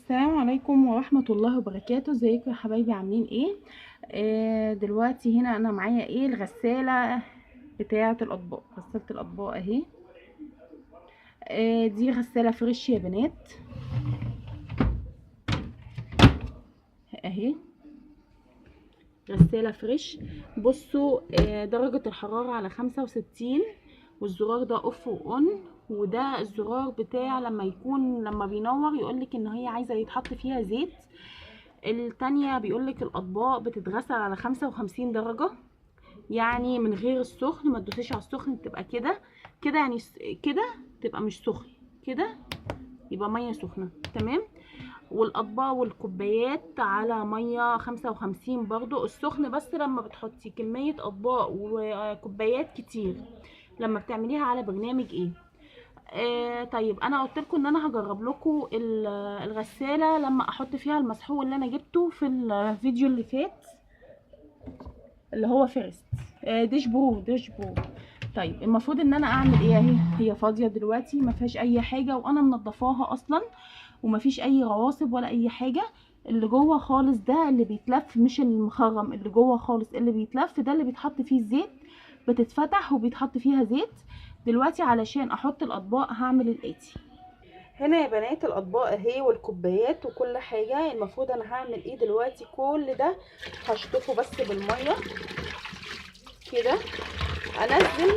السلام عليكم ورحمة الله وبركاته. ازيكم يا حبايبي؟ عاملين ايه؟ دلوقتي هنا انا معايا ايه الغسالة بتاعة الاطباق، غسالة الاطباق اهي. دي غسالة فريش يا بنات اهي، غسالة فريش. بصوا درجة الحرارة على 65، والزرار ده اوف واون، وده الزرار بتاع لما بينور يقولك ان هي عايزة يتحط فيها زيت. التانية بيقولك الاطباق بتتغسل على 55 درجة، يعني من غير السخن، ما تدوسيش على السخن، تبقى كده كده يعني كده تبقى مش سخن، كده يبقى ميه سخنه تمام. والاطباق والكوبايات على ميه 55 برضو السخن، بس لما بتحطي كميه اطباق وكوبايات كتير لما بتعمليها على برنامج ايه. طيب انا قلت لكم ان انا هجرب لكم الغساله لما احط فيها المسحوق اللي انا جبته في الفيديو اللي فات، اللي هو فيرست ديش برو. طيب المفروض ان انا اعمل ايه؟ اهي هي فاضيه دلوقتي، ما فيهاش اي حاجه، وانا منضفاها اصلا، وما فيش اي رواسب ولا اي حاجه. اللي جوه خالص ده اللي بيتلف، مش المخرم، اللي جوه خالص اللي بيتلف ده اللي بيتحط فيه الزيت، بتتفتح وبيتحط فيها زيت. دلوقتي علشان احط الاطباق هعمل الاتي. هنا يا بنات الاطباق اهي والكوبايات وكل حاجه. المفروض انا هعمل ايه دلوقتي؟ كل ده هشطفه بس بالميه كده، انزل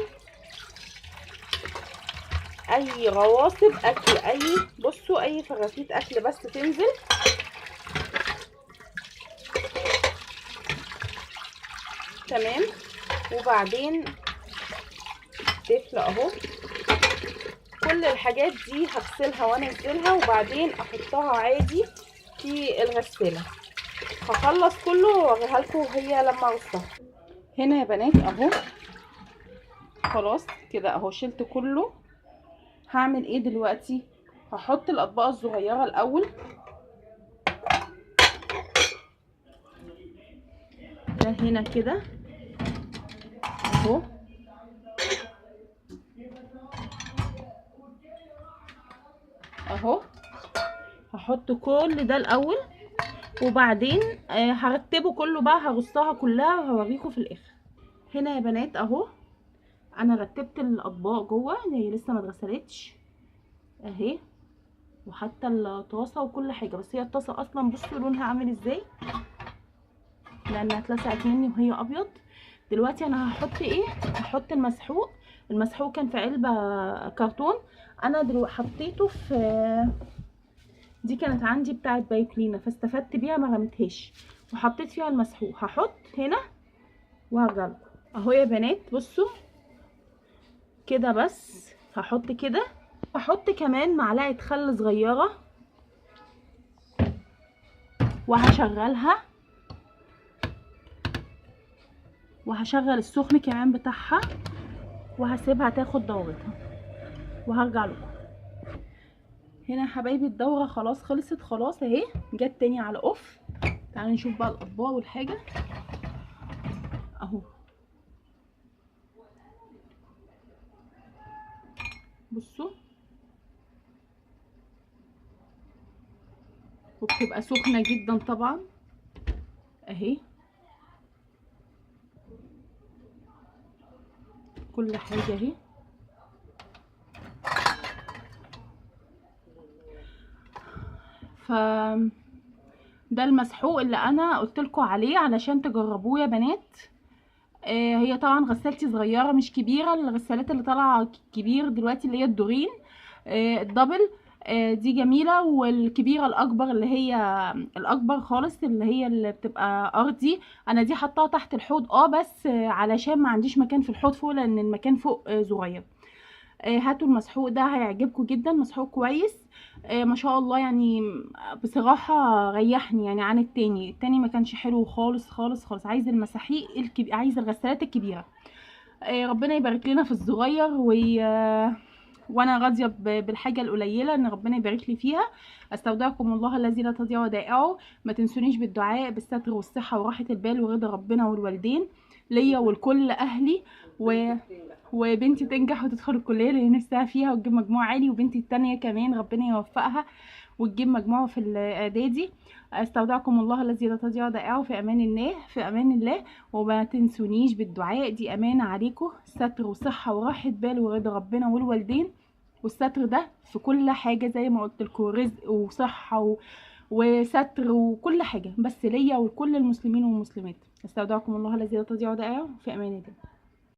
اي رواسب اكل، بصوا اي فرافيت اكل بس تنزل. تمام. وبعدين تفل اهو، كل الحاجات دي هغسلها وانزلها، وبعدين احطها عادي في الغساله. هخلص كله واوريها لكم هي لما ارصها. هنا يا بنات اهو خلاص كده اهو، شلت كله. هعمل ايه دلوقتي؟ هحط الاطباق الصغيره الاول، ده هنا كده اهو، اهو هحط كل ده الاول، وبعدين هرتبه كله بقى، هرصها كلها وهوريكم في الاخر. هنا يا بنات اهو انا رتبت الاطباق جوه، هي لسه ما اتغسلتش اهي، وحتى الطاسه وكل حاجه، بس هي الطاسه اصلا بصوا لونها عامل ازاي، لانها اتلسعت مني وهي ابيض. دلوقتي انا هحط ايه؟ هحط المسحوق. المسحوق كان في علبه كرتون، انا دلوقتي حطيته في دي، كانت عندي بتاعه بايوكلينا فاستفدت بيها ما رميتهاش، وحطيت فيها المسحوق. هحط هنا وهرجع لكم اهو يا بنات. بصوا كده، بس هحط كده. هحط كمان معلقه خل صغيره وهشغلها، وهشغل السخن كمان بتاعها، وهسيبها تاخد دورتها وهرجع لكم. هنا يا حبايبي الدوره خلاص خلصت، خلاص اهي جت تاني على اوف. تعالوا نشوف بقى الاطباق والحاجه اهو. بصوا، وبتبقى سخنه جدا طبعا اهي، كل حاجه اهي. ف ده المسحوق اللي انا قلت لكم عليه علشان تجربوه يا بنات. هي طبعا غسالتي صغيره مش كبيره، الغسالات اللي طالعه كبير دلوقتي اللي هي الدورين الدبل دي جميله، والكبيره الاكبر اللي هي الاكبر خالص اللي بتبقى ارضي، انا دي حطاها تحت الحوض بس علشان ما عنديش مكان في الحوض فوق، لان المكان فوق صغير. هاتوا المسحوق ده هيعجبكم جدا، مسحوق كويس ما شاء الله يعني. بصراحة ريحني يعني عن التاني ما كانش حلو خالص خالص خالص. عايز المساحيق عايز الغسالات الكبيرة. ربنا يبارك لنا في الصغير وانا راضيه بالحاجه القليله ان ربنا يبارك لي فيها. استودعكم الله الذي لا تضيع ودائعه. ما تنسونيش بالدعاء بالستر والصحه وراحه البال ورضا ربنا والوالدين ليا ولكل اهلي، وبنتي تنجح وتدخل الكليه اللي نفسها فيها وتجيب مجموع عالي، وبنتي التانية كمان ربنا يوفقها وتجيب مجموعه في الاعدادي. استودعكم الله الذي لا تضيع ودائعه، في امان الله، في امان الله. وما تنسونيش بالدعاء، دي امانه عليكم، ستر وصحه وراحه بال ورضا ربنا والوالدين. والستر ده في كل حاجه زي ما قلت لكم، رزق وصحه وستر وكل حاجه، بس ليا وكل المسلمين والمسلمات. استودعكم الله الذي لا تضيع ودائعه، في امان الله.